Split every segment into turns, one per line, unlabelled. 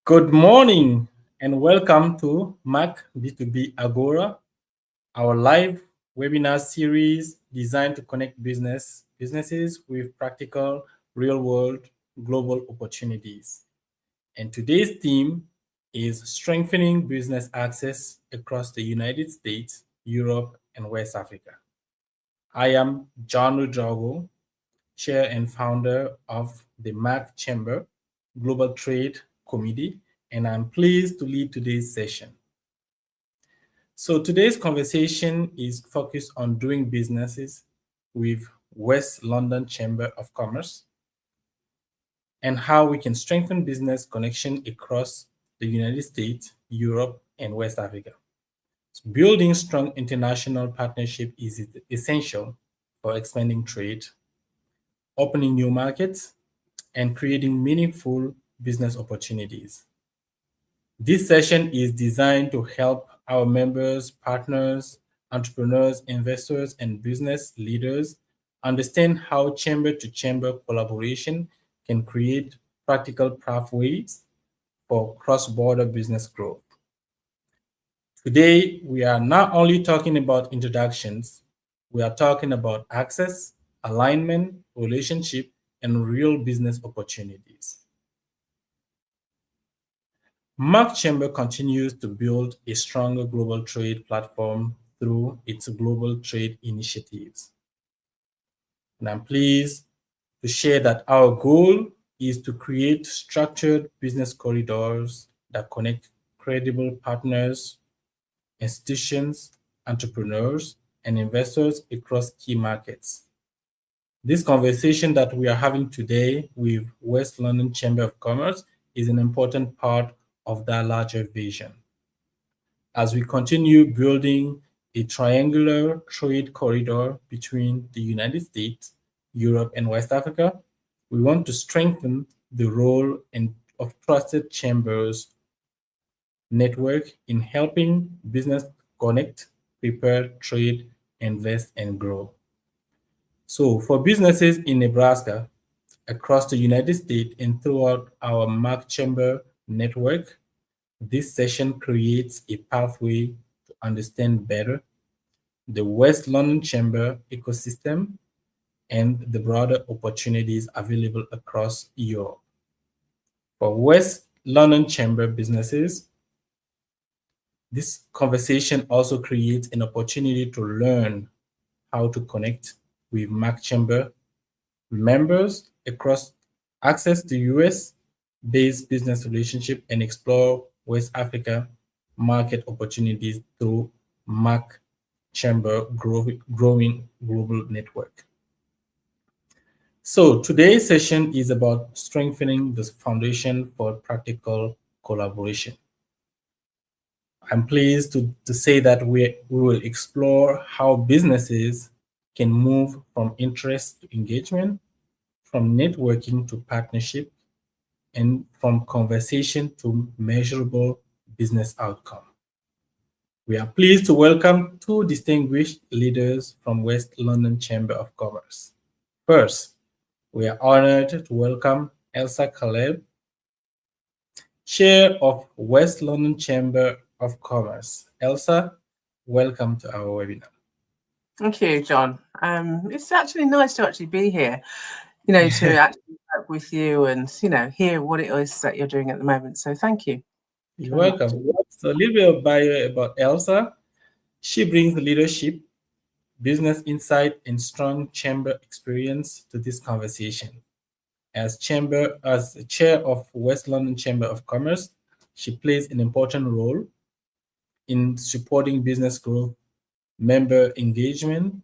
Good morning and welcome to Mac B2B Agora, our live webinar series designed to connect businesses with practical, real-world, global opportunities. And today's theme is strengthening business access across the United States, Europe, and West Africa. I am John Ouedraogo, Chair and founder of the MAC Chamber Global Trade Committee, and I'm pleased to lead today's session. So today's conversation is focused on doing businesses with West London Chamber of Commerce and how we can strengthen business connection across the United States, Europe, and West Africa. So building strong international partnership is essential for expanding trade, opening new markets, and creating meaningful business opportunities. This session is designed to help our members, partners, entrepreneurs, investors, and business leaders understand how chamber-to-chamber collaboration can create practical pathways for cross-border business growth. Today, we are not only talking about introductions, we are talking about access, alignment, relationship, and real business opportunities. MAC Chamber continues to build a stronger global trade platform through its global trade initiatives. And I'm pleased to share that our goal is to create structured business corridors that connect credible partners, institutions, entrepreneurs, and investors across key markets. This conversation that we are having today with West London Chamber of Commerce is an important part of that larger vision. As we continue building a triangular trade corridor between the United States, Europe, and West Africa, we want to strengthen the role of trusted chambers network in helping business connect, prepare, trade, invest, and grow. So for businesses in Nebraska, across the United States, and throughout our MAC Chamber network, this session creates a pathway to understand better the West London Chamber ecosystem and the broader opportunities available across Europe. For West London Chamber businesses, this conversation also creates an opportunity to learn how to connect with MAC Chamber members across, access to US-based business relationship, and explore West Africa market opportunities through MAC Chamber growing global network. So today's session is about strengthening the foundation for practical collaboration. I'm pleased to say that we will explore how businesses can move from interest to engagement, from networking to partnership, and from conversation to measurable business outcome. We are pleased to welcome two distinguished leaders from West London Chamber of Commerce. First, we are honored to welcome Elsa Caleb, Chair of West London Chamber of Commerce. Elsa, welcome to our webinar.
Thank you, John. It's actually nice to actually be here, to actually work with you and, hear what it is that you're doing at the moment. So thank you.
You're welcome. So a little bit of bio about Elsa. She brings leadership, business insight, and strong chamber experience to this conversation. As chair of West London Chamber of Commerce, she plays an important role in supporting business growth, member engagement,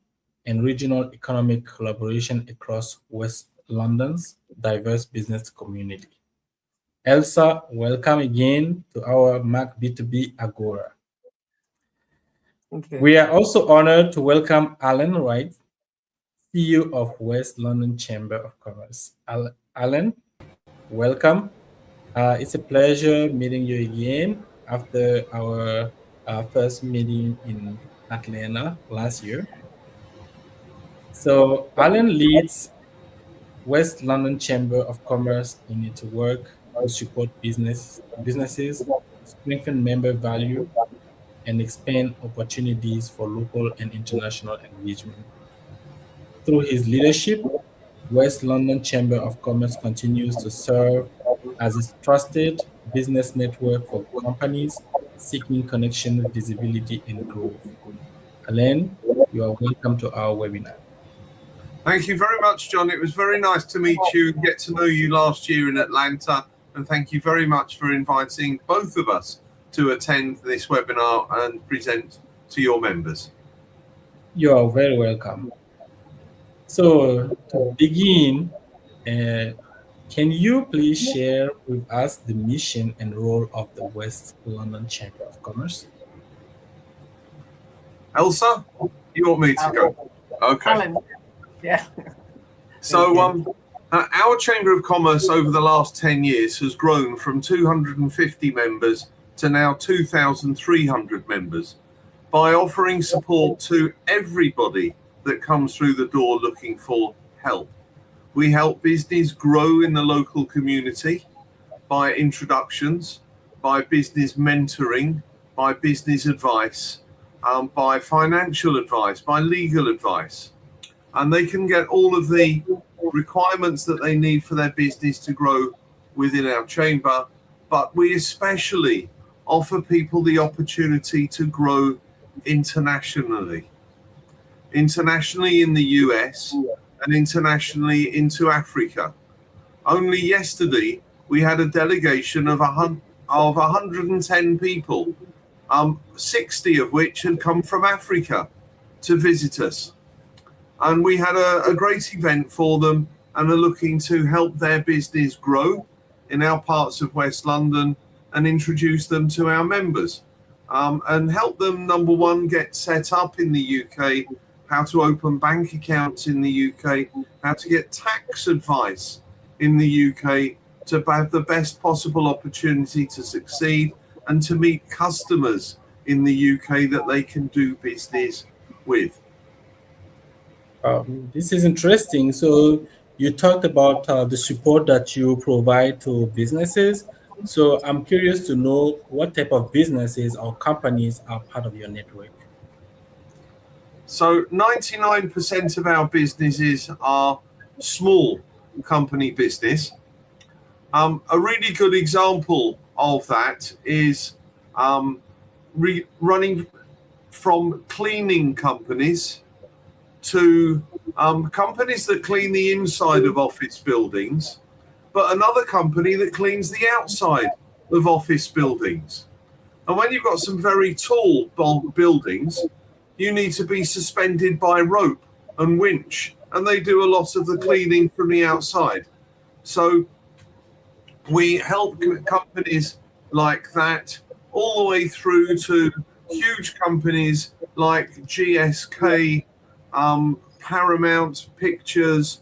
and regional economic collaboration across West London's diverse business community. Elsa, welcome again to our MAC B2B Agora.
Thank you.
We are also honored to welcome Alan Wright, CEO of West London Chamber of Commerce. Alan, welcome. It's a pleasure meeting you again after our first meeting in Atlanta last year. So Alan leads West London Chamber of Commerce in its work support businesses, strengthen member value, and expand opportunities for local and international engagement. Through his leadership, West London Chamber of Commerce continues to serve as a trusted business network for companies seeking connection, visibility, and growth. Alain, you are welcome to our webinar.
Thank you very much, John. It was very nice to meet you and get to know you last year in Atlanta. And thank you very much for inviting both of us to attend this webinar and present to your members.
You are very welcome. So to begin, can you please share with us the mission and role of the West London Chamber of Commerce?
Elsa, you want me to go? Okay.
Alan, yeah.
So our Chamber of Commerce over the last 10 years has grown from 250 members to now 2,300 members by offering support to everybody that comes through the door looking for help. We help business grow in the local community by introductions, by business mentoring, by business advice, by financial advice, by legal advice. And they can get all of the requirements that they need for their business to grow within our chamber. But we especially offer people the opportunity to grow internationally. Internationally in the US and internationally into Africa. Only yesterday, we had a delegation of 110 people, 60 of which had come from Africa to visit us. And we had a great event for them and are looking to help their business grow in our parts of West London and introduce them to our members and help them, number one, get set up in the UK, how to open bank accounts in the UK, how to get tax advice in the UK to have the best possible opportunity to succeed and to meet customers in the UK that they can do business with.
This is interesting. So you talked about the support that you provide to businesses. So I'm curious to know what type of businesses or companies are part of your network.
So 99% of our businesses are small company business. A really good example of that is running from cleaning companies to companies that clean the inside of office buildings, but another company that cleans the outside of office buildings. And when you've got some very tall buildings, you need to be suspended by rope and winch, and they do a lot of the cleaning from the outside. So we help companies like that all the way through to huge companies like GSK, Paramount Pictures,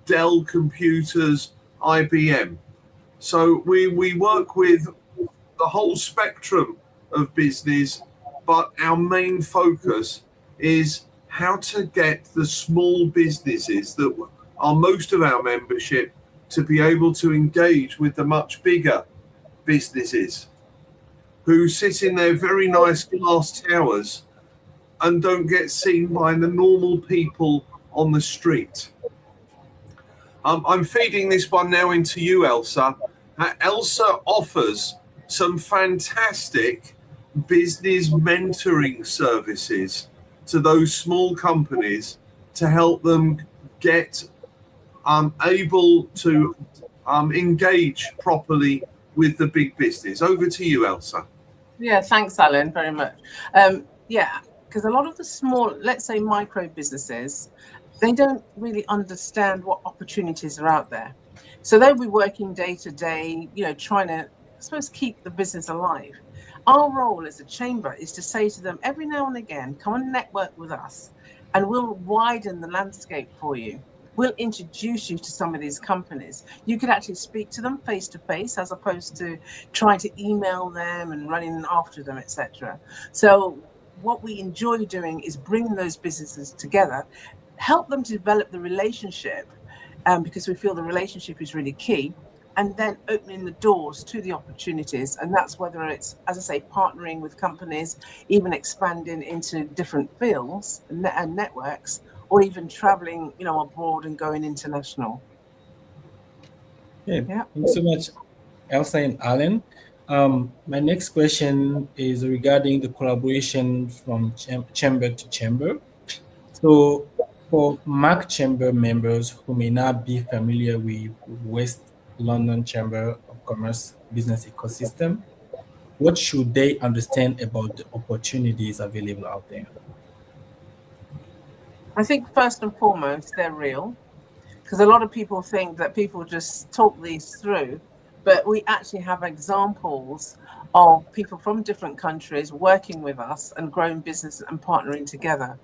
Dell Computers, IBM. So we work with the whole spectrum of business, but our main focus is how to get the small businesses that are most of our membership to be able to engage with the much bigger businesses who sit in their very nice glass towers and don't get seen by the normal people on the street. I'm feeding this one now into you, Elsa. Elsa offers some fantastic business mentoring services to those small companies to help them get able to engage properly with the big business. Over to you, Elsa.
Yeah, thanks, Alan, very much. Yeah, because a lot of the small, let's say micro businesses, they don't really understand what opportunities are out there. So they'll be working day to day, trying to, I suppose, keep the business alive. Our role as a chamber is to say to them every now and again, come and network with us and we'll widen the landscape for you. We'll introduce you to some of these companies. You could actually speak to them face to face as opposed to trying to email them and running after them, etc. So what we enjoy doing is bringing those businesses together, help them to develop the relationship, because we feel the relationship is really key. and then opening the doors to the opportunities. And that's whether it's, as I say, partnering with companies, even expanding into different fields and networks, or even traveling, abroad and going international.
Okay,
Yeah.
thanks so much, Elsa and Alan. My next question is regarding the collaboration from chamber to chamber. So, for MAC Chamber members who may not be familiar with West London Chamber of Commerce business ecosystem, what should they understand about the opportunities available out there?
I think first and foremost, they're real, because a lot of people think that people just talk these through, but we actually have examples of people from different countries working with us and growing business and partnering together.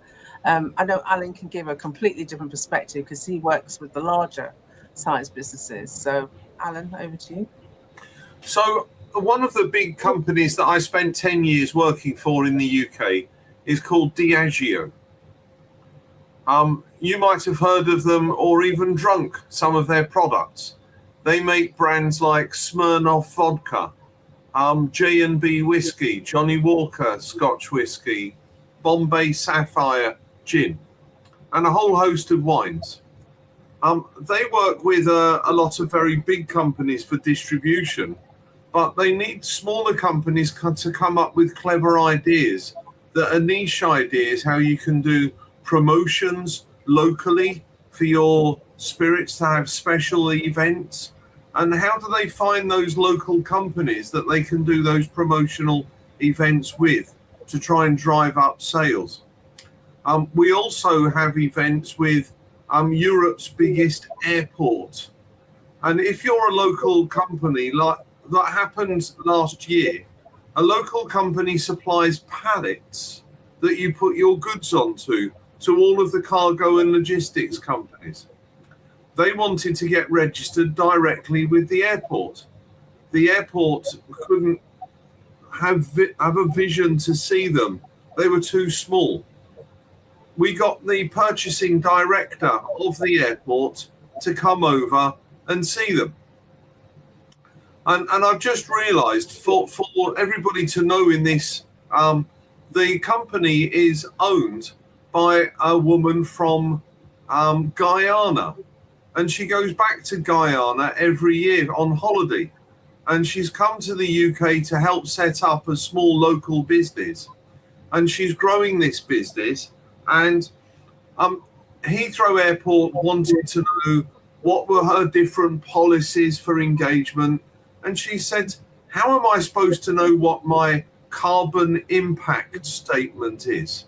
I know Alan can give a completely different perspective because he works with the larger size businesses. So Alan, over to you.
So one of the big companies that I spent 10 years working for in the UK is called Diageo. You might have heard of them or even drunk some of their products. They make brands like Smirnoff vodka, J&B whiskey, Johnny Walker Scotch whiskey, Bombay Sapphire gin, and a whole host of wines. They work with a lot of very big companies for distribution, but they need smaller companies to come up with clever ideas that are niche ideas, how you can do promotions locally for your spirits to have special events. And how do they find those local companies that they can do those promotional events with to try and drive up sales? We also have events with Europe's biggest airport. And if you're a local company, like that happened last year, a local company supplies pallets that you put your goods onto to all of the cargo and logistics companies. They wanted to get registered directly with the airport. The airport couldn't have a vision to see them. They were too small. We got the purchasing director of the airport to come over and see them. And I've just realized for everybody to know in this, the company is owned by a woman from Guyana. And she goes back to Guyana every year on holiday. And she's come to the UK to help set up a small local business. And she's growing this business. And Heathrow Airport wanted to know what were her different policies for engagement. And she said, how am I supposed to know what my carbon impact statement is?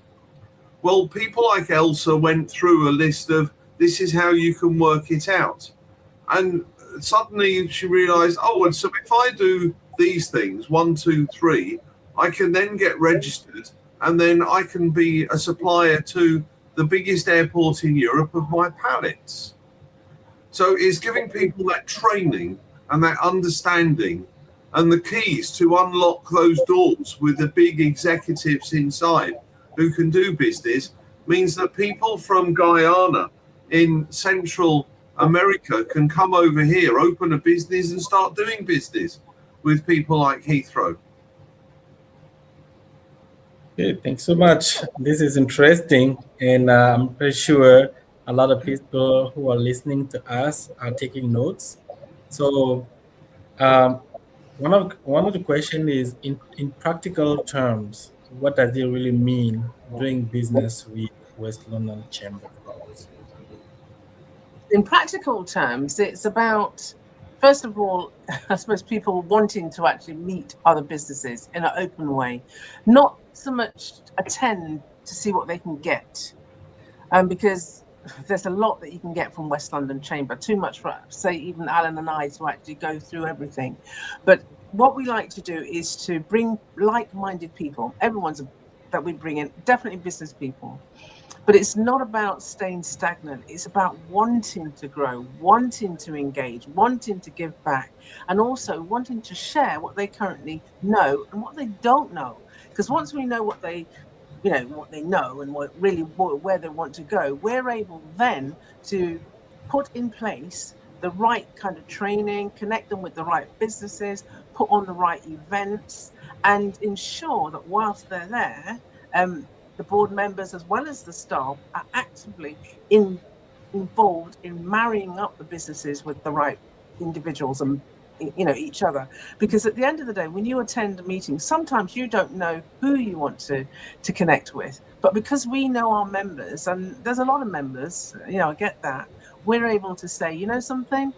Well, people like Elsa went through a list of, this is how you can work it out. And suddenly she realized, oh, and so if I do these things, 1, 2, 3, I can then get registered and then I can be a supplier to the biggest airport in Europe of my pallets. So it's giving people that training and that understanding and the keys to unlock those doors with the big executives inside who can do business means that people from Guyana in Central America can come over here, open a business and start doing business with people like Heathrow.
Okay, thanks so much. This is interesting, and I'm pretty sure a lot of people who are listening to us are taking notes. So, one of the question is, in practical terms, what does it really mean doing business with West London Chamber of Commerce?
In practical terms, it's about, first of all, I suppose people wanting to actually meet other businesses in an open way, not so much attend to see what they can get, because there's a lot that you can get from West London Chamber, too much for, say, even Alan and I to actually go through everything. But what we like to do is to bring like-minded people, that we bring in, definitely business people. But it's not about staying stagnant. It's about wanting to grow, wanting to engage, wanting to give back, and also wanting to share what they currently know and what they don't know. Because once we know what they know and where they want to go, we're able then to put in place the right kind of training, connect them with the right businesses, put on the right events, and ensure that whilst they're there, the board members as well as the staff are actively involved in marrying up the businesses with the right individuals and each other. Because at the end of the day, when you attend a meeting, sometimes you don't know who you want to connect with, but because we know our members, and there's a lot of members, I get that, we're able to say, something,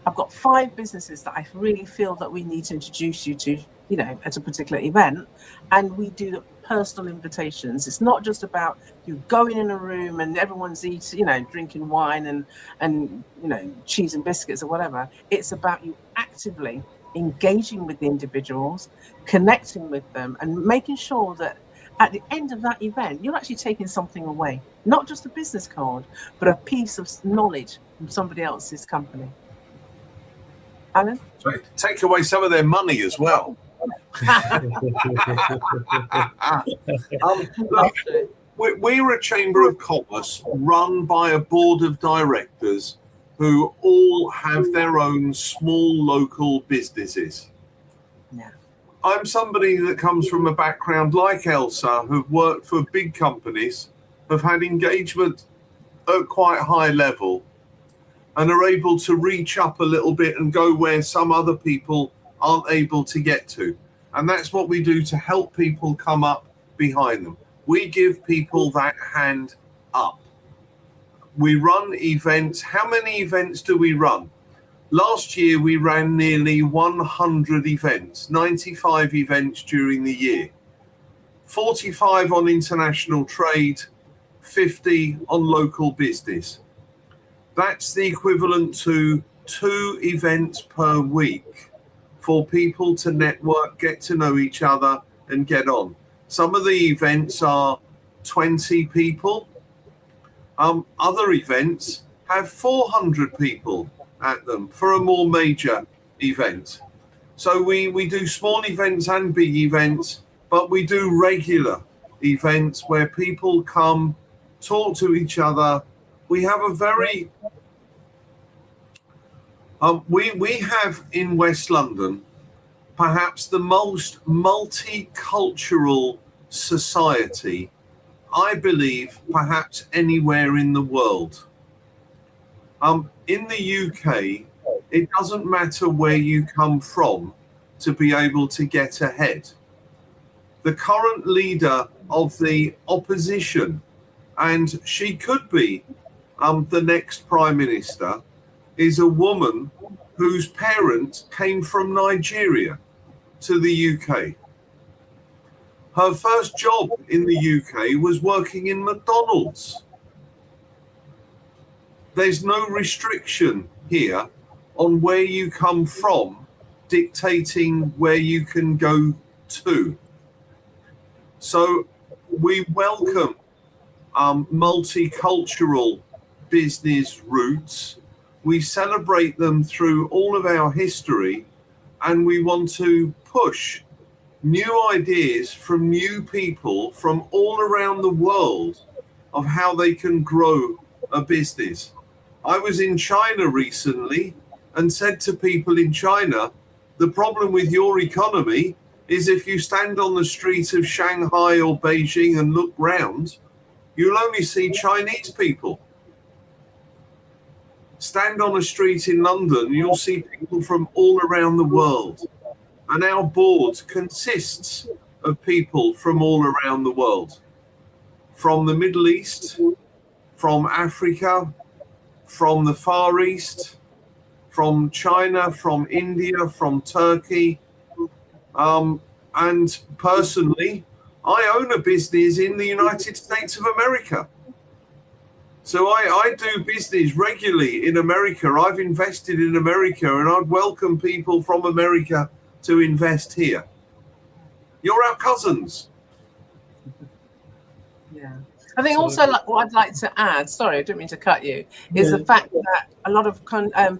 I've got 5 businesses that I really feel that we need to introduce you to, at a particular event. And we do the personal invitations. It's not just about you going in a room and everyone's eating, drinking wine and cheese and biscuits or whatever. It's about you actively engaging with the individuals, connecting with them, and making sure that at the end of that event, you're actually taking something away, not just a business card, but a piece of knowledge from somebody else's company. Alan?
Sorry, take away some of their money as well. Look, we're a Chamber of Commerce run by a board of directors who all have their own small local businesses.
Yeah.
I'm somebody that comes from a background like Elsa, who've worked for big companies, have had engagement at quite high level, and are able to reach up a little bit and go where some other people aren't able to get to. And that's what we do to help people come up behind them. We give people that hand up. We run events. How many events do we run? Last year, we ran nearly 100 events, 95 events during the year, 45 on international trade, 50 on local business. That's the equivalent to 2 events per week for people to network, get to know each other, and get on. Some of the events are 20 people. Other events have 400 people at them for a more major event. So we do small events and big events, but we do regular events where people come, talk to each other. We have a very we have in West London perhaps the most multicultural society, I believe, perhaps anywhere in the world. In the UK, it doesn't matter where you come from to be able to get ahead. The current leader of the opposition, and she could be the next Prime Minister, is a woman whose parents came from Nigeria to the UK. Her first job in the UK was working in McDonald's. There's no restriction here on where you come from dictating where you can go to. So we welcome multicultural business routes. We celebrate them through all of our history, and we want to push new ideas from new people from all around the world of how they can grow a business. I was in China recently and said to people in China, the problem with your economy is if you stand on the street of Shanghai or Beijing and look round, you'll only see Chinese people. Stand on a street in London, you'll see people from all around the world. And our board consists of people from all around the world. From the Middle East, from Africa, from the Far East, from China, from India, from Turkey. And personally, I own a business in the United States of America. So I do business regularly in America. I've invested in America, and I'd welcome people from America to invest here. You're our cousins.
Yeah. I think also what I'd like to add, sorry, I didn't mean to cut you, is the fact that a lot of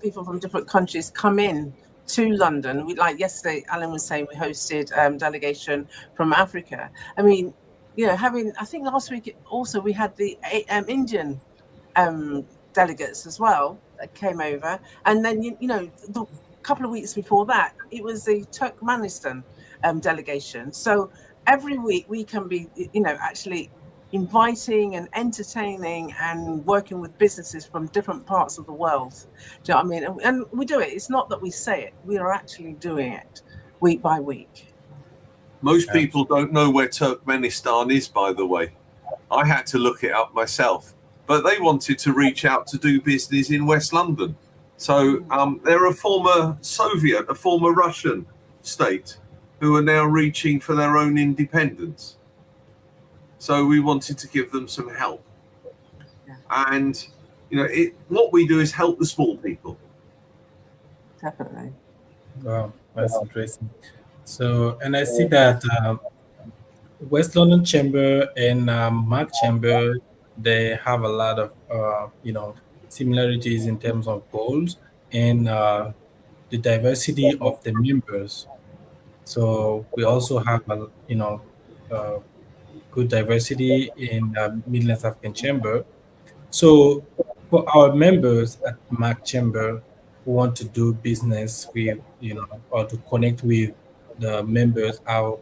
people from different countries come in to London. Like yesterday, Alan was saying, we hosted delegation from Africa. I mean, I think last week also we had the Indian delegates as well. came over, and then the couple of weeks before that, it was the Turkmenistan delegation. So every week we can be, actually inviting and entertaining and working with businesses from different parts of the world. Do you know what I mean? And we do it. It's not that we say it; we are actually doing it week by week.
Most people don't know where Turkmenistan is, by the way. I had to look it up myself, but they wanted to reach out to do business in West London. So they're a former Soviet, a former Russian state who are now reaching for their own independence. So we wanted to give them some help.
Yeah.
And, what we do is help the small people.
Definitely.
Wow, that's interesting. So, and I see that West London Chamber and Mark Chamber, they have a lot of similarities in terms of goals and the diversity of the members. So we also have good diversity in Midlands African Chamber. So for our members at Mark Chamber who want to do business with, or to connect with the members out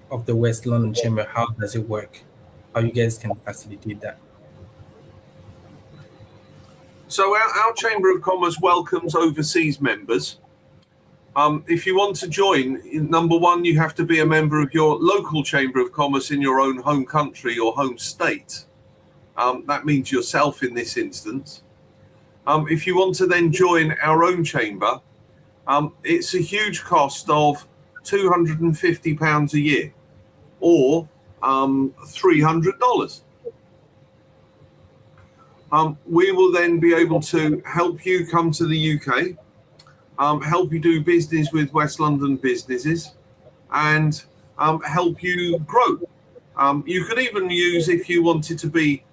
of the West London Chamber, how does it work? How you guys can facilitate that?
So our Chamber of Commerce welcomes overseas members. If you want to join, number one, you have to be a member of your local Chamber of Commerce in your own home country or home state. That means yourself in this instance. If you want to then join our own chamber, it's a huge cost of £250 a year or $300. We will then be able to help you come to the UK, help you do business with West London businesses, and help you grow. You could even use, if you wanted to be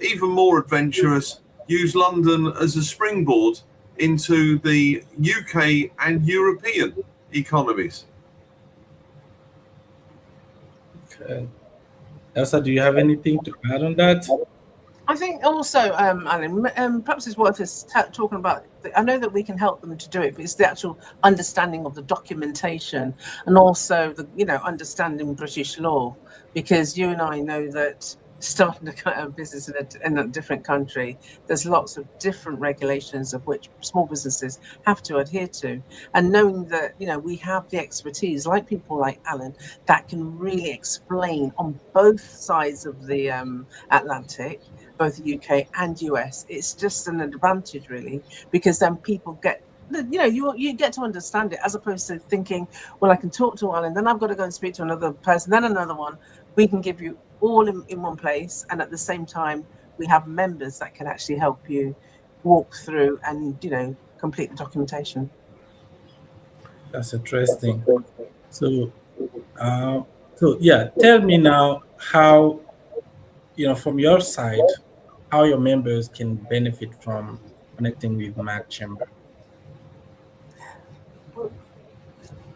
even more adventurous, use London as a springboard into the UK and European economies.
Okay. Elsa, do you have anything to add on that?
I think also, Alan, perhaps it's worth us talking about. I know that we can help them to do it, but it's the actual understanding of the documentation and also the, understanding British law, because you and I know that starting a business in a different country, there's lots of different regulations of which small businesses have to adhere to. And knowing that, we have the expertise, like people like Alan, that can really explain on both sides of the Atlantic, both the UK and US, it's just an advantage really, because then people get, you get to understand it, as opposed to thinking, well, I can talk to Alan, then I've got to go and speak to another person, then another one. We can give you all in one place, and at the same time, we have members that can actually help you walk through and complete the documentation.
That's interesting. So, tell me now how, from your side, how your members can benefit from connecting with Mark Chamber.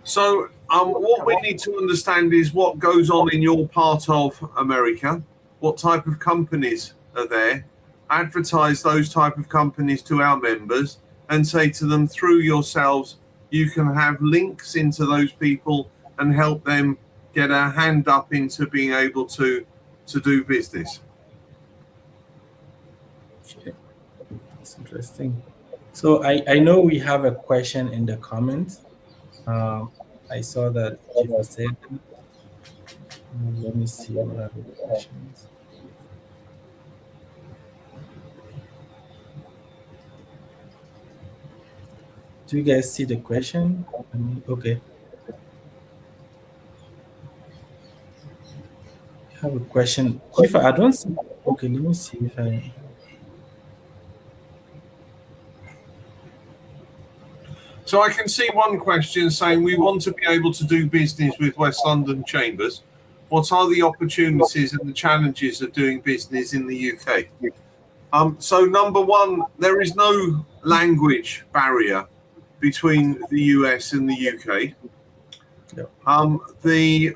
So what we need to understand is what goes on in your part of America, what type of companies are there, advertise those type of companies to our members and say to them, through yourselves, you can have links into those people and help them get a hand up into being able to do business.
Okay, that's interesting. So I know we have a question in the comments. I saw that Jiva said. Let me see what are the questions. Do you guys see the question? Okay. I have a question. Jiva, I don't see. Okay, let me see if I.
So I can see one question saying, we want to be able to do business with West London Chambers. What are the opportunities and the challenges of doing business in the UK? So number one, there is no language barrier between the US and the UK. Yep. The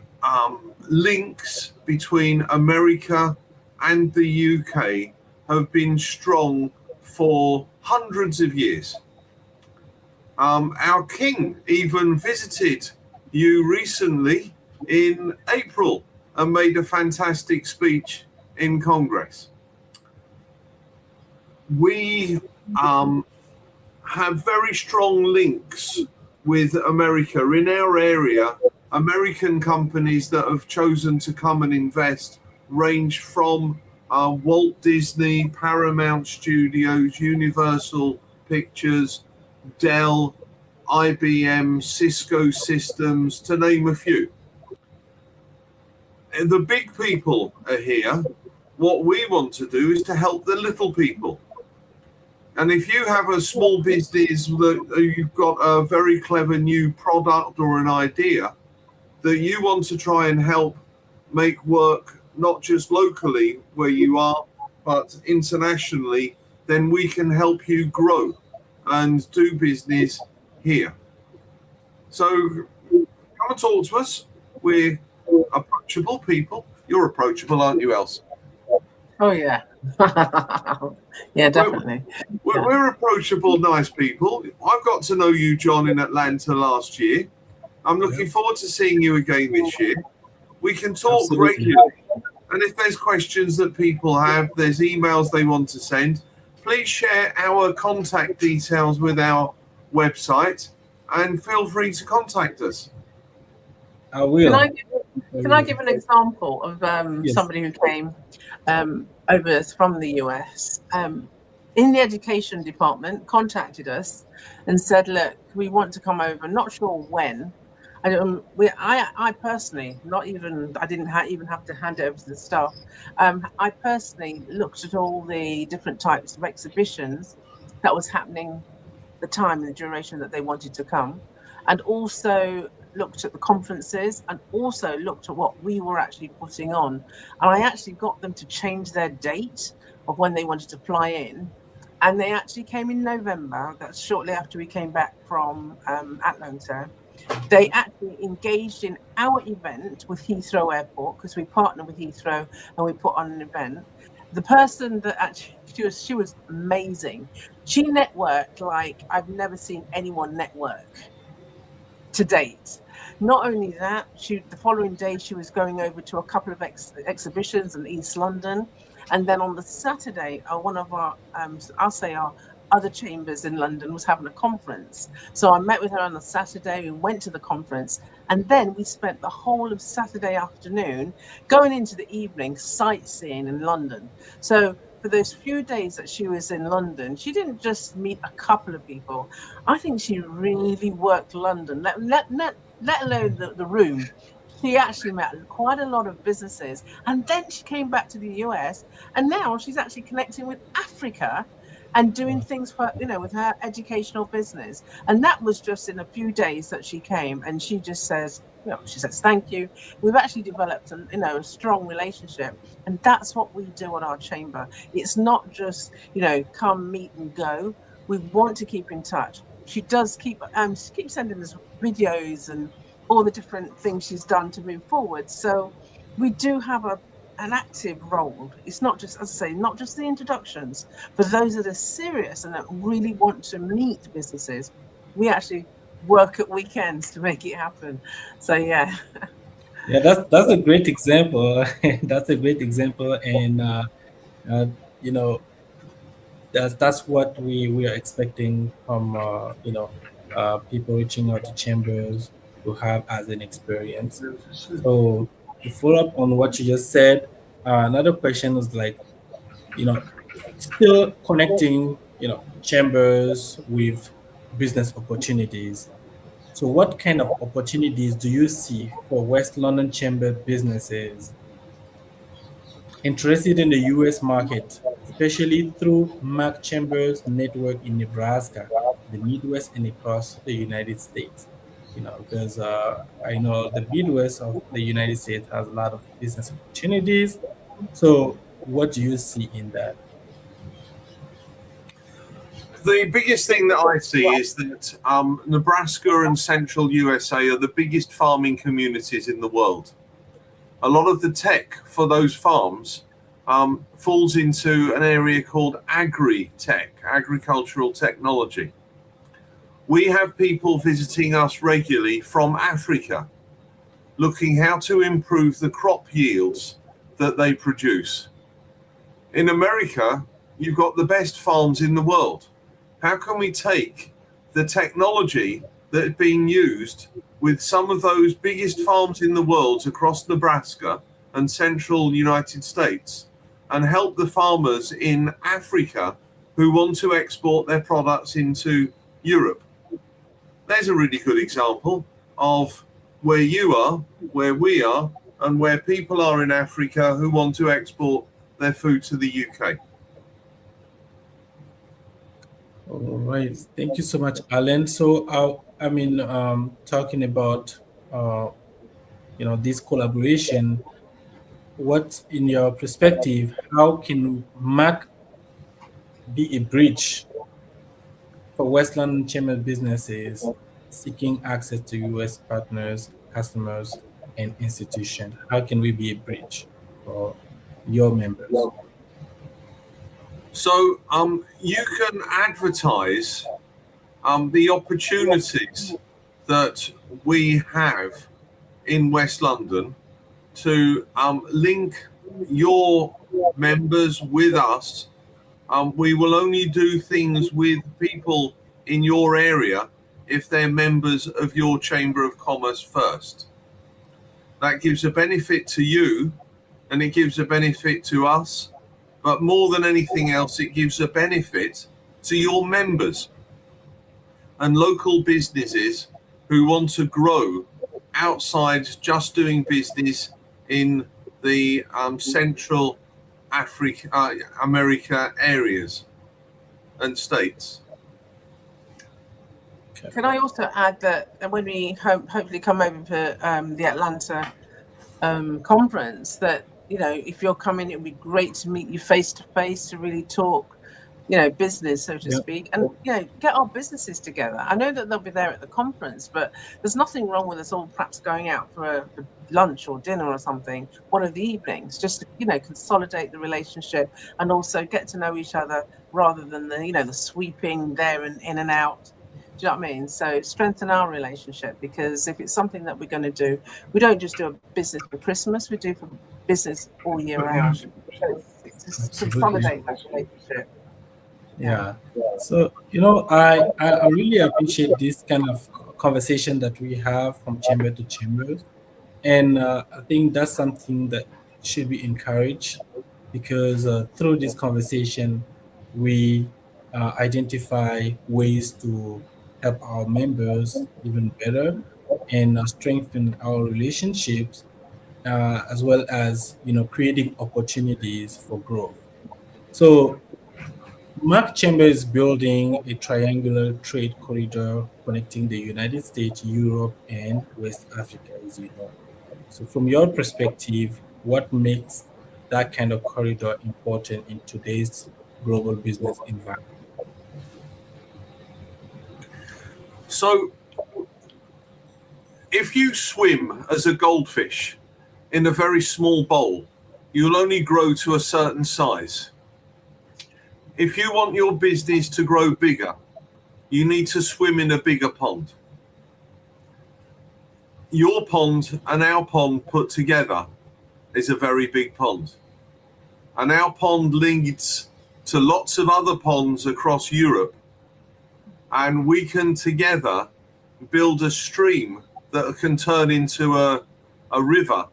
links between America and the UK have been strong for hundreds of years. Our king even visited you recently in April and made a fantastic speech in Congress. We have very strong links with America. In our area, American companies that have chosen to come and invest range from Walt Disney, Paramount Studios, Universal Pictures, Dell, IBM, Cisco Systems, to name a few. And the big people are here. What we want to do is to help the little people. And if you have a small business that you've got a very clever new product or an idea that you want to try and help make work, not just locally where you are, but internationally, then we can help you grow and do business here. So come and talk to us. We're approachable people. You're approachable, aren't you, Elsa?
Oh, yeah. Yeah, definitely.
We're approachable, nice people. I've got to know you, John, in Atlanta last year. I'm looking forward to seeing you again this year. We can talk
Absolutely.
regularly. And if there's questions that people have, there's emails they want to send, please share our contact details with our website and feel free to contact us.
I will.
Can I give an example of
Yes.
somebody who came over from the US in the education department, contacted us and said, look, we want to come over, not sure when. I personally, I didn't even have to hand it over to the staff. I personally looked at all the different types of exhibitions that was happening the time and the duration that they wanted to come, and also looked at the conferences and also looked at what we were actually putting on. And I actually got them to change their date of when they wanted to fly in. And they actually came in November. That's shortly after we came back from Atlanta. They actually engaged in our event with Heathrow Airport, because we partner with Heathrow and we put on an event. The person that actually, she was amazing. She networked like I've never seen anyone network to date. Not only that, the following day she was going over to a couple of exhibitions in East London, and then on the Saturday, one of our, I'll say our other chambers in London was having a conference. So I met with her on the Saturday, we went to the conference, and then we spent the whole of Saturday afternoon going into the evening sightseeing in London. So for those few days that she was in London, she didn't just meet a couple of people. I think she really worked London, let alone the room. She actually met quite a lot of businesses, and then she came back to the US, and now she's actually connecting with Africa and doing things for, with her educational business. And that was just in a few days that she came, and she just says, she says, thank you. We've actually developed a strong relationship, and that's what we do at our chamber. It's not just, come, meet and go. We want to keep in touch. She does keep sending us videos and all the different things she's done to move forward. So we do have an active role. It's not just, as I say, not just the introductions, but those that are serious and that really want to meet businesses. We actually work at weekends to make it happen. So yeah.
Yeah, that's a great example. That's a great example, and that's what we are expecting from people reaching out to chambers to have as an experience. So to follow up on what you just said, another question is like, still connecting, chambers with business opportunities. So what kind of opportunities do you see for West London Chamber businesses interested in the US market, especially through Mac Chambers network in Nebraska, the Midwest, and across the United States? Because I know the Midwest of the United States has a lot of business opportunities. So what do you see in that?
The biggest thing that I see is that Nebraska and central USA are the biggest farming communities in the world. A lot of the tech for those farms falls into an area called agri-tech, agricultural technology. We have people visiting us regularly from Africa, looking how to improve the crop yields that they produce. In America, you've got the best farms in the world. How can we take the technology that is being used with some of those biggest farms in the world across Nebraska and central United States and help the farmers in Africa who want to export their products into Europe? There's a really good example of where you are, where we are, and where people are in Africa who want to export their food to the UK.
All right. Thank you so much, Alan. So, talking about, this collaboration, what, in your perspective, how can MAC be a bridge for Westland Chamber businesses seeking access to US partners, customers, and institutions? How can we be a bridge for your members?
So you can advertise the opportunities that we have in West London to link your members with us. We will only do things with people in your area if they're members of your Chamber of Commerce first. That gives a benefit to you and it gives a benefit to us. But more than anything else, it gives a benefit to your members and local businesses who want to grow outside just doing business in the Central America areas and states.
Can I also add that when we hopefully come over to the Atlanta conference, that if you're coming, it would be great to meet you face to face to really talk, business, so to speak, and get our businesses together. I know that they'll be there at the conference, but there's nothing wrong with us all perhaps going out for a lunch or dinner or something one of the evenings, just to consolidate the relationship and also get to know each other rather than the sweeping there and in and out. Do you know what I mean? So strengthen our relationship, because if it's something that we're going to do, we don't just do a business for Christmas, we do for business all year round. So consolidate that relationship.
Yeah. So, I really appreciate this kind of conversation that we have from chamber to chamber. And I think that's something that should be encouraged, because through this conversation, we identify ways to help our members even better and strengthen our relationships, as well as creating opportunities for growth. So Mark Chamber is building a triangular trade corridor connecting the United States, Europe, and West Africa, as you know. So from your perspective, what makes that kind of corridor important in today's global business environment?
So if you swim as a goldfish in a very small bowl, you'll only grow to a certain size. If you want your business to grow bigger, you need to swim in a bigger pond. Your pond and our pond put together is a very big pond. And our pond leads to lots of other ponds across Europe. And we can together build a stream that can turn into a river,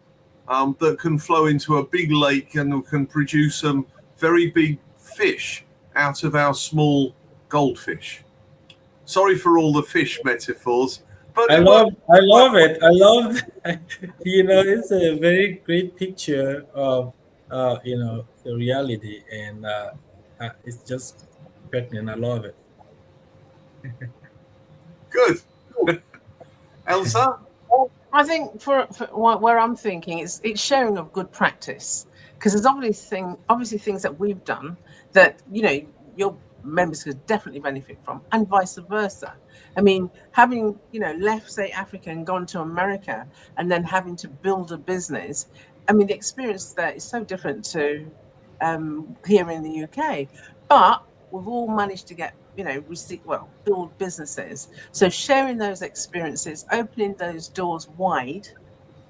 that can flow into a big lake and can produce some very big fish out of our small goldfish. Sorry for all the fish metaphors, but
I love it. I love it's a very great picture of the reality, and it's just pertinent. I love it.
Good. Elsa?
I think for where I'm thinking, it's sharing of good practice, because there's obviously things that we've done that your members could definitely benefit from, and vice versa. I mean, having left, say, Africa and gone to America, and then having to build a business. I mean, the experience there is so different to here in the UK. But we've all managed to get, build businesses. So sharing those experiences, opening those doors wide,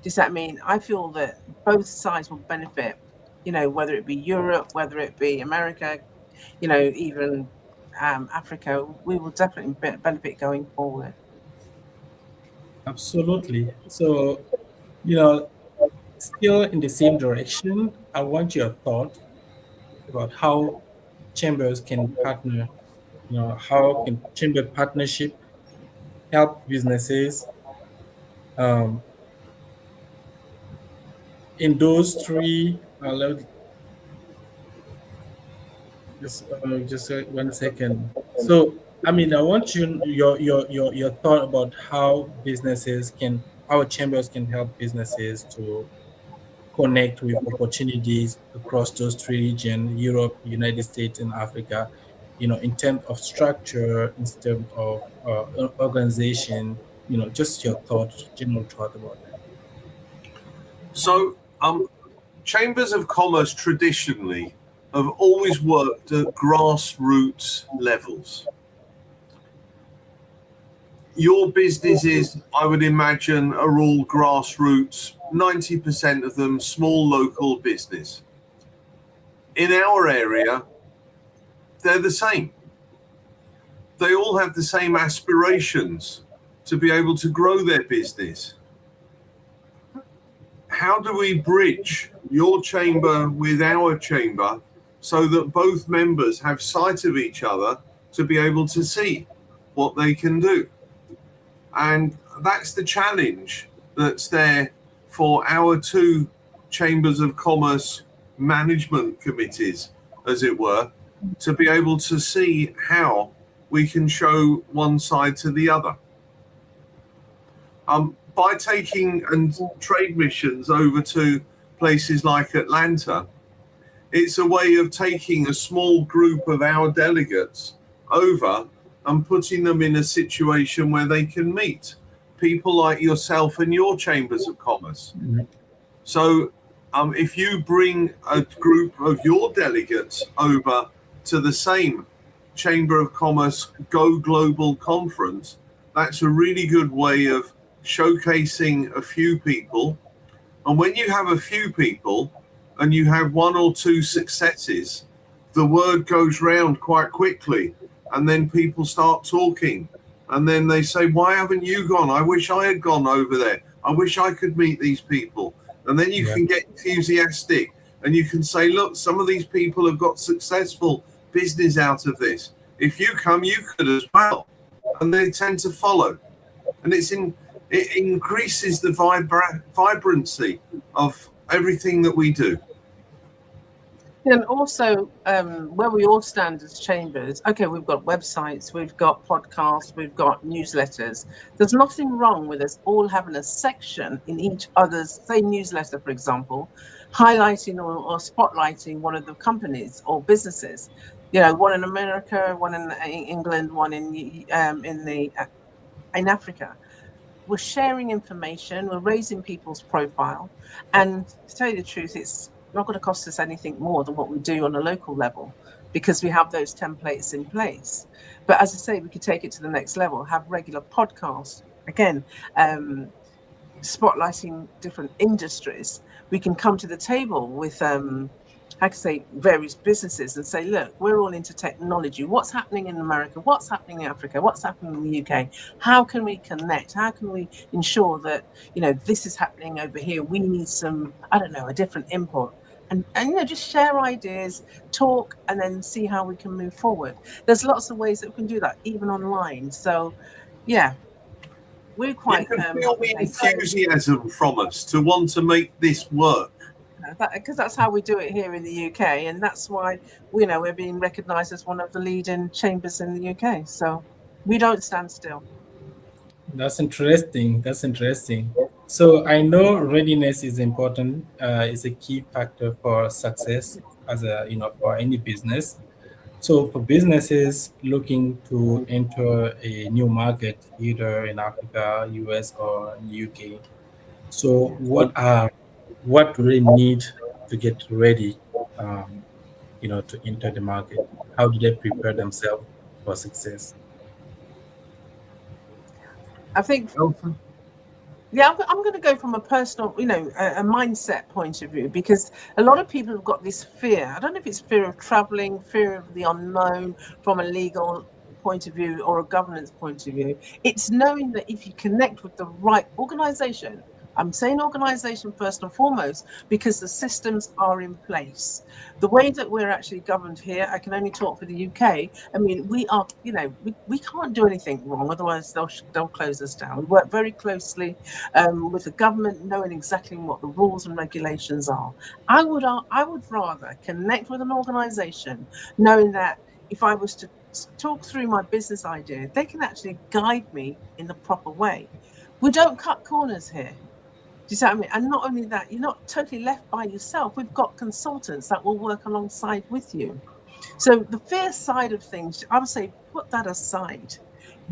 does that mean I feel that both sides will benefit, whether it be Europe, whether it be America, even Africa, we will definitely benefit going forward.
Absolutely. So, still in the same direction, I want your thought about how chambers can partner. How can chamber partnership help businesses in those three? Just 1 second. So, I want your thought about how our chambers can help businesses to connect with opportunities across those three regions: Europe, United States, and Africa. In terms of structure, in terms of organization. Just your general thought about that.
So, chambers of commerce traditionally have always worked at grassroots levels. Your businesses, I would imagine, are all grassroots, 90% of them small local business. In our area, they're the same. They all have the same aspirations to be able to grow their business. How do we bridge your chamber with our chamber so that both members have sight of each other to be able to see what they can do? And that's the challenge that's there for our two chambers of commerce management committees, as it were, to be able to see how we can show one side to the other. By taking and trade missions over to places like Atlanta, it's a way of taking a small group of our delegates over and putting them in a situation where they can meet people like yourself and your chambers of commerce.
Mhm.
So if you bring a group of your delegates over to the same Chamber of Commerce Go Global conference, that's a really good way of showcasing a few people. And when you have a few people and you have one or two successes, the word goes round quite quickly, and then people start talking, and then they say, why haven't you gone? I wish I had gone over there. I wish I could meet these people. And then you can get enthusiastic and you can say, look, some of these people have got successful business out of this. If you come, you could as well. And they tend to follow. And it increases the vibrancy of everything that we do.
And also, where we all stand as chambers, okay, we've got websites, we've got podcasts, we've got newsletters. There's nothing wrong with us all having a section in each other's, say, newsletter, for example, highlighting or spotlighting one of the companies or businesses. One in America, one in England, one in Africa. We're sharing information, we're raising people's profile, and to tell you the truth, it's not going to cost us anything more than what we do on a local level because we have those templates in place. But as I say, we could take it to the next level, have regular podcasts, again, spotlighting different industries. We can come to the table with, various businesses and say, look, we're all into technology. What's happening in America? What's happening in Africa? What's happening in the UK? How can we connect? How can we ensure that, this is happening over here? We need some, a different input. And just share ideas, talk, and then see how we can move forward. There's lots of ways that we can do that, even online. So, yeah, we're quite...
You can feel the enthusiasm from us to want to make this work.
Because that's how we do it here in the UK, and that's why we're being recognised as one of the leading chambers in the UK. So we don't stand still.
That's interesting. So I know readiness is important. Is a key factor for success as for any business. So for businesses looking to enter a new market, either in Africa, US, or in the UK, so what do they need to get ready? to enter the market? How do they prepare themselves for success?
I think,
Elsa?
yeah, I'm going to go from a personal, a mindset point of view, because a lot of people have got this fear. I don't know if it's fear of traveling, fear of the unknown from a legal point of view or a governance point of view. It's knowing that if you connect with the right organization, I'm saying organization first and foremost, because the systems are in place. The way that we're actually governed here, I can only talk for the UK. I mean, we are, we can't do anything wrong, otherwise they'll close us down. We work very closely with the government, knowing exactly what the rules and regulations are. I would rather connect with an organization, knowing that if I was to talk through my business idea, they can actually guide me in the proper way. We don't cut corners here. Do you see what I mean? And not only that, you're not totally left by yourself. We've got consultants that will work alongside with you. So the fear side of things, I would say, put that aside.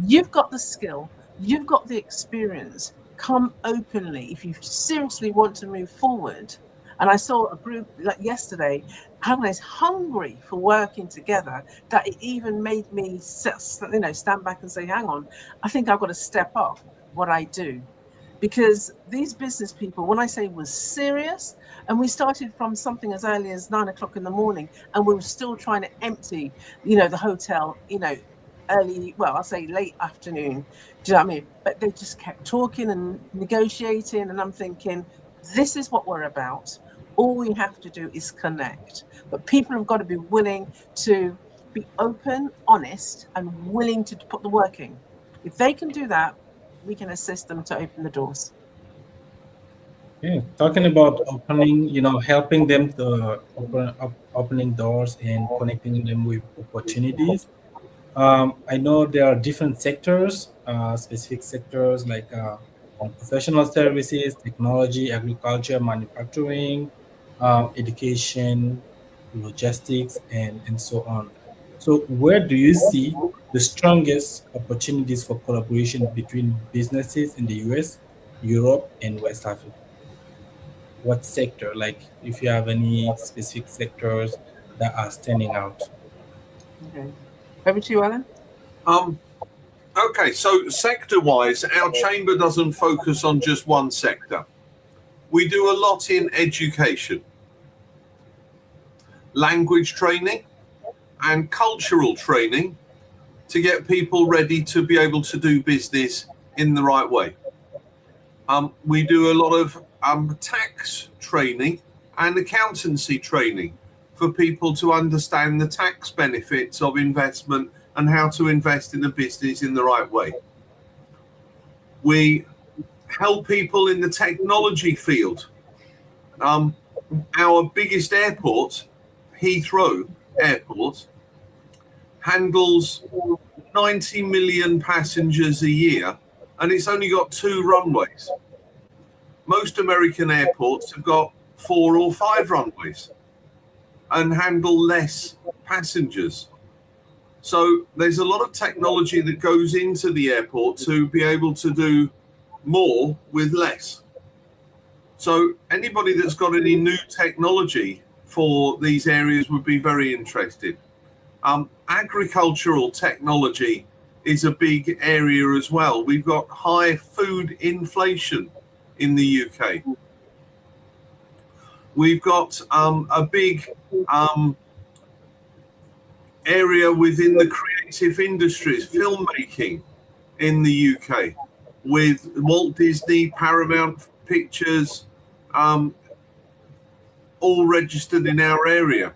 You've got the skill, you've got the experience. Come openly if you seriously want to move forward. And I saw a group like yesterday, how is hungry for working together, that it even made me stand back and say, hang on, I think I've got to step up what I do. Because these business people, when I say was serious, and we started from something as early as 9 o'clock in the morning, and we were still trying to empty, the hotel, early, well, I'll say late afternoon. Do you know what I mean? But they just kept talking and negotiating, and I'm thinking, this is what we're about. All we have to do is connect. But people have got to be willing to be open, honest, and willing to put the work in. If they can do that, we can assist them to open the doors.
Yeah, talking about opening, helping them to opening doors and connecting them with opportunities. I know there are different sectors, specific sectors like professional services, technology, agriculture, manufacturing, education, logistics, and so on. So, where do you see the strongest opportunities for collaboration between businesses in the US, Europe, and West Africa? What sector? Like, if you have any specific sectors that are standing out.
Okay. Over to you, Alan.
Okay, so sector-wise, our chamber doesn't focus on just one sector. We do a lot in education, language training, and cultural training to get people ready to be able to do business in the right way. We do a lot of tax training and accountancy training for people to understand the tax benefits of investment and how to invest in a business in the right way. We help people in the technology field. Our biggest airport, Heathrow Airport, handles 90 million passengers a year, and it's only got 2 runways. Most American airports have got 4 or 5 runways and handle less passengers. So there's a lot of technology that goes into the airport to be able to do more with less. So anybody that's got any new technology for these areas would be very interested. Agricultural technology is a big area as well. We've got high food inflation in the UK. We've got a big area within the creative industries, filmmaking in the UK, with Walt Disney, Paramount Pictures, all registered in our area.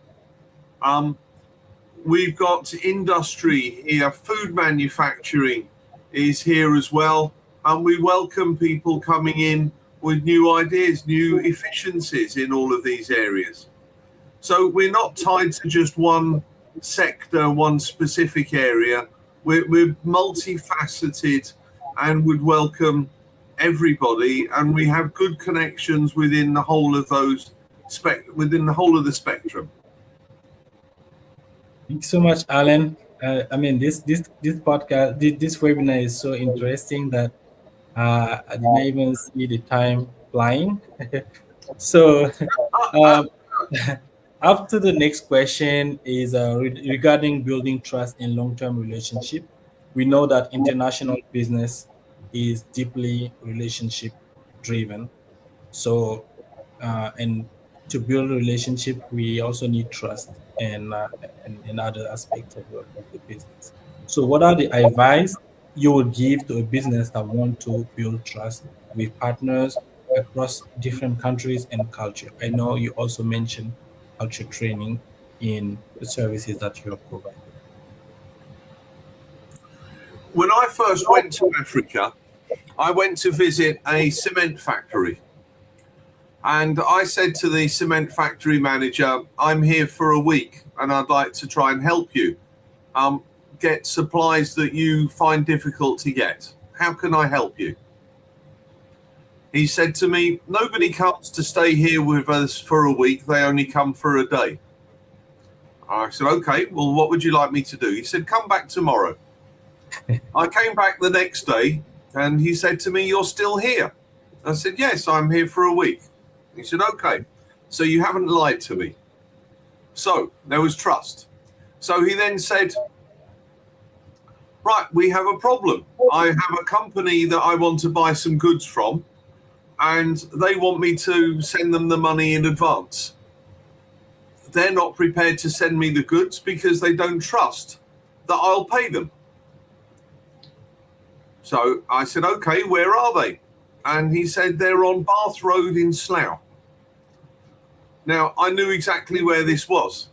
We've got industry here, food manufacturing is here as well. And we welcome people coming in with new ideas, new efficiencies in all of these areas. So we're not tied to just one sector, one specific area. We're multifaceted and would welcome everybody. And we have good connections within the whole of within the whole of the spectrum.
Thanks so much, Alan. I mean, this podcast, this webinar is so interesting that I didn't even see the time flying. So, um, After the next question is regarding building trust in long-term relationship. We know that international business is deeply relationship driven. So, and to build a relationship, we also need trust and other aspects of the business. So, what are the advice you would give to a business that want to build trust with partners across different countries and culture? I know you also mentioned culture training in the services that you are providing.
When I first went to Africa, I went to visit a cement factory. And I said to the cement factory manager, I'm here for a week and I'd like to try and help you get supplies that you find difficult to get. How can I help you? He said to me, nobody comes to stay here with us for a week. They only come for a day. I said, okay, well, what would you like me to do? He said, come back tomorrow. I came back the next day and he said to me, you're still here. I said, yes, I'm here for a week. He said, okay, so you haven't lied to me. So there was trust. So he then said, right, we have a problem. I have a company that I want to buy some goods from, and they want me to send them the money in advance. They're not prepared to send me the goods because they don't trust that I'll pay them. So I said, okay, where are they? And he said, they're on Bath Road in Slough. Now, I knew exactly where this was.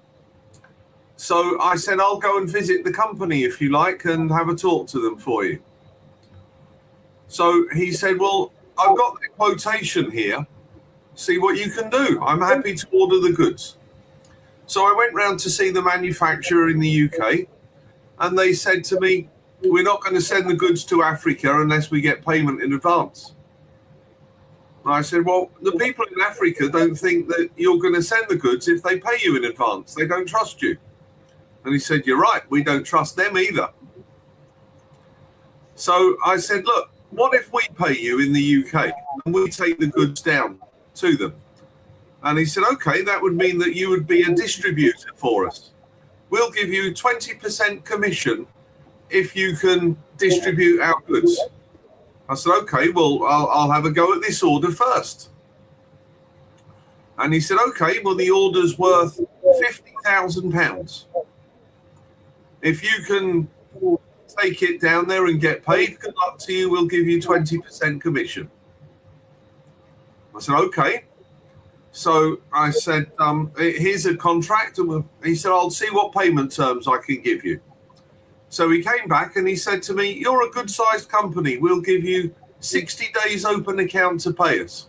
So I said, I'll go and visit the company if you like and have a talk to them for you. So he said, well, I've got the quotation here. See what you can do. I'm happy to order the goods. So I went round to see the manufacturer in the UK, and they said to me, we're not going to send the goods to Africa unless we get payment in advance. And I said, well, the people in Africa don't think that you're going to send the goods if they pay you in advance. They don't trust you. And he said, you're right. We don't trust them either. So I said, look, what if we pay you in the UK and we take the goods down to them? And he said, okay, that would mean that you would be a distributor for us. We'll give you 20% commission if you can distribute our goods. I said, okay, well, I'll have a go at this order first. And he said, okay, well, the order's worth £50,000. If you can take it down there and get paid, good luck to you, we'll give you 20% commission. I said, okay. So I said, here's a contract. And he said, I'll see what payment terms I can give you. So he came back and he said to me, you're a good-sized company. We'll give you 60 days open account to pay us.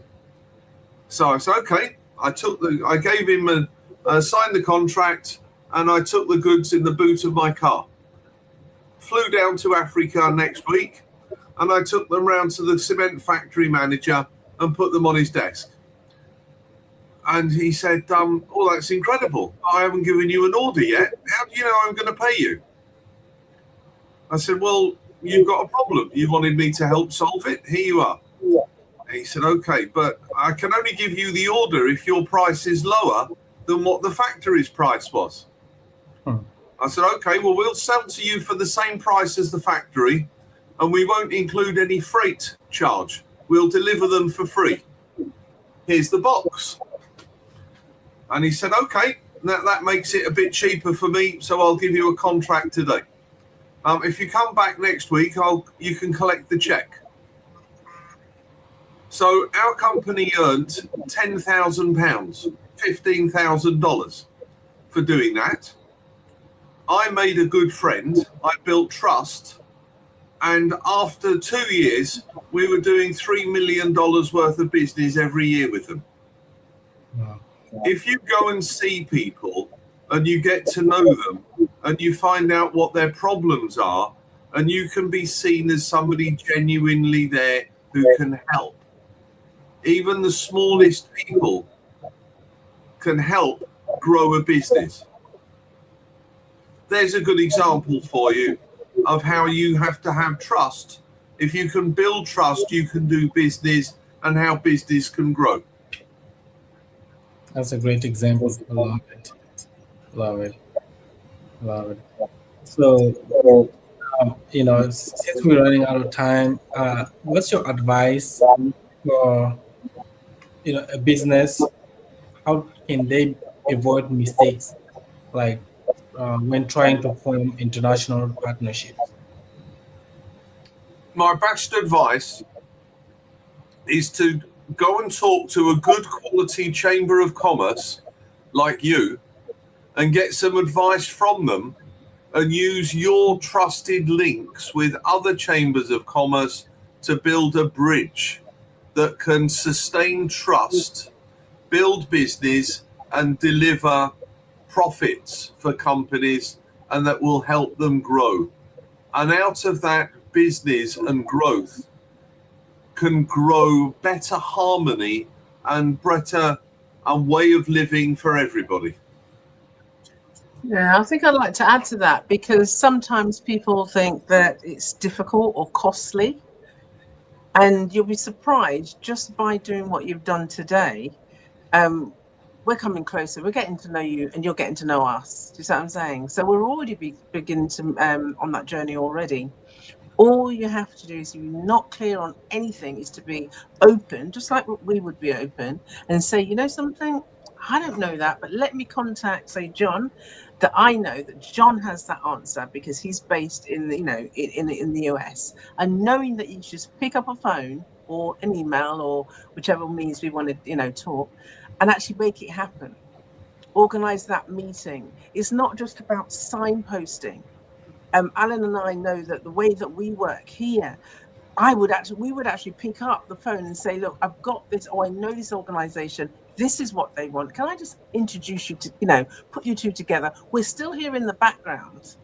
So I said, okay. I gave him signed the contract, and I took the goods in the boot of my car. Flew down to Africa next week, and I took them round to the cement factory manager and put them on his desk. And he said, oh, that's incredible. I haven't given you an order yet. How do you know I'm going to pay you? I said, well, you've got a problem. You wanted me to help solve it. Here you are. Yeah. And he said, okay, but I can only give you the order if your price is lower than what the factory's price was. I said, okay, well, we'll sell to you for the same price as the factory, and we won't include any freight charge. We'll deliver them for free. Here's the box. And he said, okay, that makes it a bit cheaper for me, so I'll give you a contract today. If you come back next week, you can collect the check. So our company earned £10,000, $15,000 for doing that. I made a good friend. I built trust. And after 2 years, we were doing $3 million worth of business every year with them. Wow. If you go and see people and you get to know them and you find out what their problems are, and you can be seen as somebody genuinely there who can help. Even the smallest people can help grow a business. There's a good example for you of how you have to have trust. If you can build trust, you can do business, and how business can grow.
That's a great example. I love it. Love it. Love it. So, since we're running out of time, what's your advice for a business? How can they avoid mistakes like when trying to form international partnerships?
My best advice is to go and talk to a good quality chamber of commerce like you and get some advice from them and use your trusted links with other chambers of commerce to build a bridge that can sustain trust, build business, and deliver profits for companies, and that will help them grow. And out of that business and growth can grow better harmony and better way of living for everybody.
Yeah, I think I'd like to add to that, because sometimes people think that it's difficult or costly, and you'll be surprised just by doing what you've done today. We're coming closer. We're getting to know you, and you're getting to know us. Do you see what I'm saying? So we're already beginning to on that journey already. All you have to do is, if you're not clear on anything, is to be open, just like we would be open, and say, you know something, I don't know that, but let me contact, say, John, that I know that John has that answer because he's based in the, in the US. And knowing that you just pick up a phone or an email or whichever means we want to, talk, and actually make it happen. Organize that meeting. It's not just about signposting. Alan and I know that the way that we work here, we would actually pick up the phone and say, look, I've got this, or I know this organization, this is what they want. Can I just introduce you to, put you two together? We're still here in the background.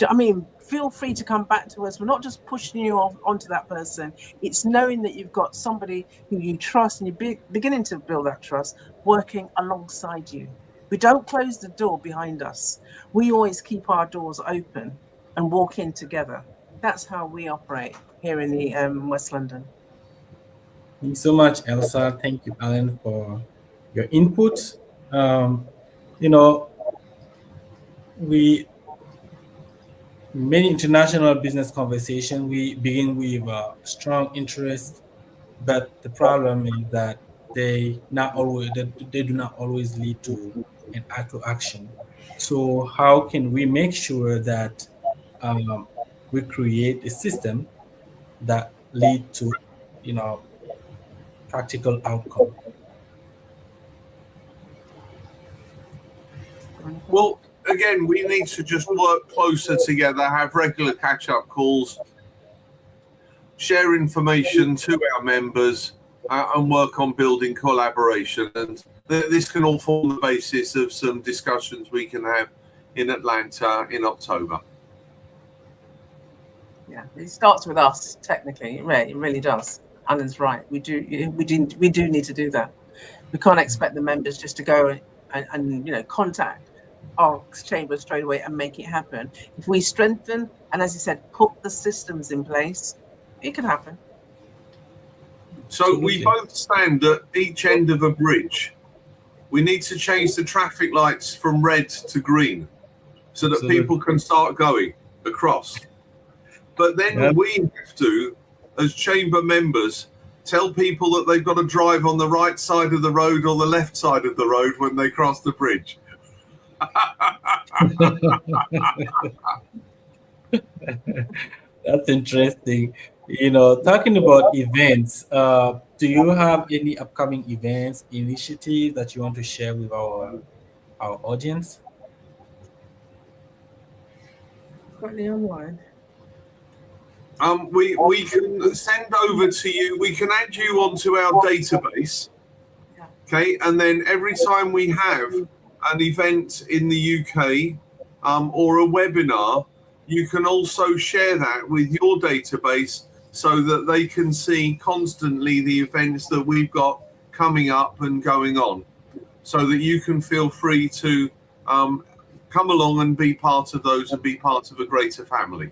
I mean, feel free to come back to us. We're not just pushing you onto that person. It's knowing that you've got somebody who you trust, and you're beginning to build that trust, working alongside you. We don't close the door behind us. We always keep our doors open and walk in together. That's how we operate here in the West London.
Thank you so much, Elsa. Thank you, Alan, for your input. You know, many international business conversation, we begin with strong interest, but the problem is that they do not always lead to an actual action. So how can we make sure that we create a system that lead to practical outcome?
Well, again, we need to just work closer together, have regular catch-up calls, share information to our members, and work on building collaboration. And this can all form the basis of some discussions we can have in Atlanta in October.
Yeah, it starts with us. Technically, it really does. Alan's right. We do need to do that. We can't expect the members just to go and contact our chamber straight away and make it happen. If we strengthen and, as you said, put the systems in place, it can happen.
So we both stand at each end of a bridge. We need to change the traffic lights from red to green so that people can start going across. But then we have to, as chamber members, tell people that they've got to drive on the right side of the road or the left side of the road when they cross the bridge.
That's interesting. Talking about events, do you have any upcoming events, initiative that you want to share with our audience?
Got any online?
We can send over to you. We can add you onto our database. Okay, and then every time we have an event in the UK or a webinar, you can also share that with your database so that they can see constantly the events that we've got coming up and going on, so that you can feel free to come along and be part of those and be part of a greater family.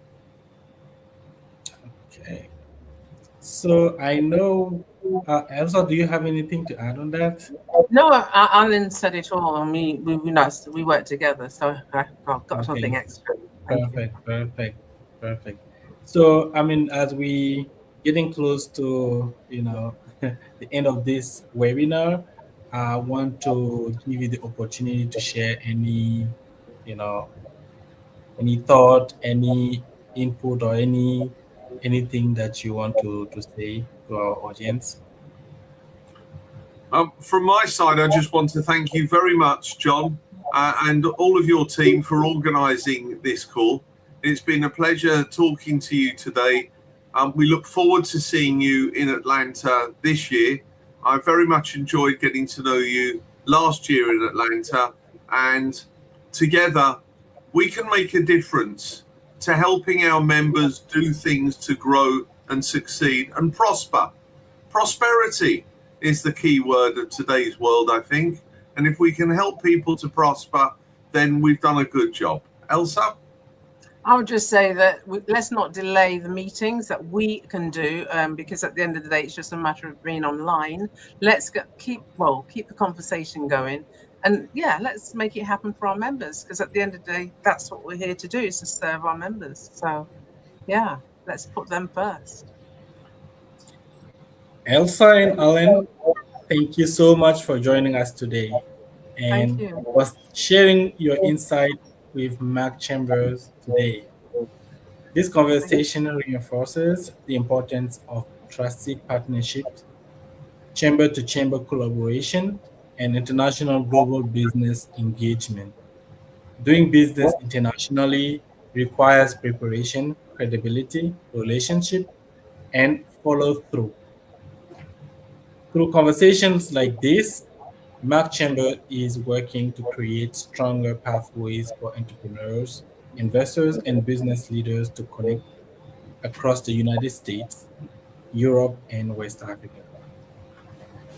Okay. So I know, Elsa, do you have anything to add on that?
No, Alan said it all, and we work together, so I've got something extra.
Perfect. So, I mean, as we getting close to the end of this webinar, I want to give you the opportunity to share you know, any thought, any input, or anything that you want to say to our audience.
From my side, I just want to thank you very much, John, and all of your team for organising this call. It's been a pleasure talking to you today. We look forward to seeing you in Atlanta this year. I very much enjoyed getting to know you last year in Atlanta, and together we can make a difference to helping our members do things to grow and succeed and prosper. Prosperity is the key word of today's world, I think. And if we can help people to prosper, then we've done a good job. Elsa?
I would just say that let's not delay the meetings that we can do, because at the end of the day, it's just a matter of being online. Let's keep the conversation going. And yeah, let's make it happen for our members, because at the end of the day, that's what we're here to do, is to serve our members. So yeah, let's put them first.
Elsa and Alan, thank you so much for joining us today and for sharing your insight with Mark Chambers today. This conversation reinforces the importance of trusted partnerships, chamber-to-chamber collaboration, and international global business engagement. Doing business internationally requires preparation, credibility, relationship, and follow-through. Through conversations like this, Mark Chamber is working to create stronger pathways for entrepreneurs, investors, and business leaders to connect across the United States, Europe, and West Africa.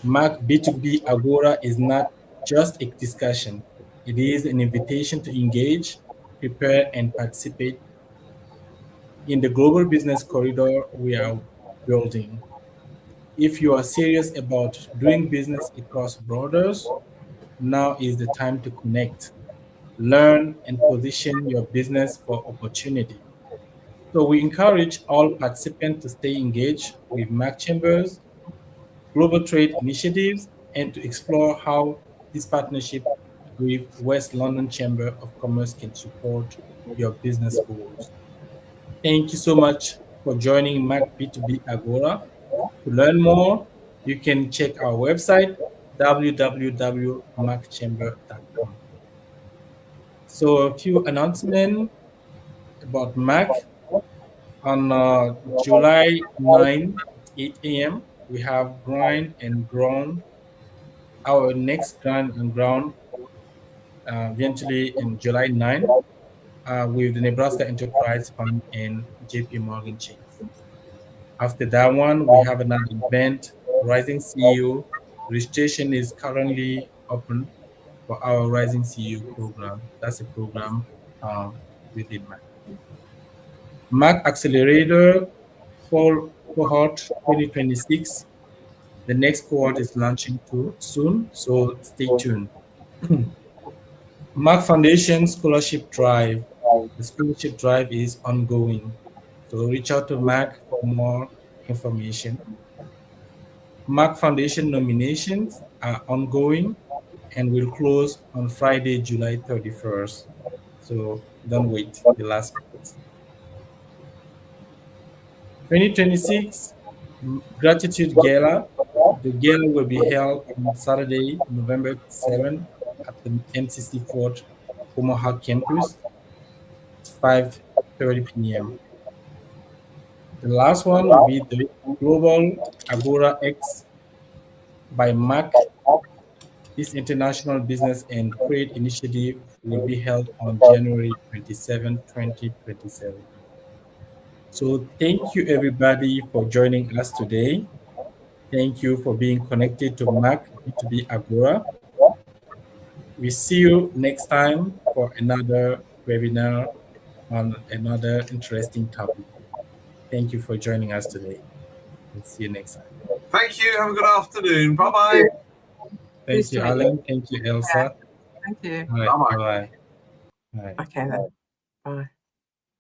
Mark B2B Agora is not just a discussion, it is an invitation to engage, prepare, and participate in the global business corridor we are building. If you are serious about doing business across borders, now is the time to connect, learn, and position your business for opportunity. So we encourage all participants to stay engaged with Mark Chambers, global trade initiatives, and to explore how this partnership with West London Chamber of Commerce can support your business goals. Thank you so much for joining Mac B2B Agora. To learn more, you can check our website, www.macchamber.com. So a few announcements about Mac. On July 9 at 8 a.m., we have Grind and Ground. Our next Grind and Ground eventually in July 9 with the Nebraska Enterprise Fund and JP Morgan Chase. After that one, we have another event, Rising CEO. Registration is currently open for our Rising CEO program. That's a program within Mac. Mac Accelerator cohort 2026. The next cohort is launching too soon, so stay tuned. Mac Foundation Scholarship Drive. The scholarship drive is ongoing, so reach out to Mac for more information. Mac Foundation nominations are ongoing and will close on Friday, July 31st. So don't wait the last minute. 2026 Gratitude Gala. The gala will be held on Saturday, November 7th at the MCC Fort Omaha campus, 5:30 p.m. The last one will be the Global Agora X by Mac. This international business and trade initiative will be held on January 27, 2027. So thank you everybody for joining us today. Thank you for being connected to Mac B2B Agora. We see you next time for another webinar on another interesting topic. Thank you for joining us today. We'll see you next time.
Thank you. Have a good afternoon. Bye-bye.
Thank you, Alan. Thank you, Elsa.
Thank you.
All right.
Bye-bye.
Bye-bye. Bye.
Okay then. Bye.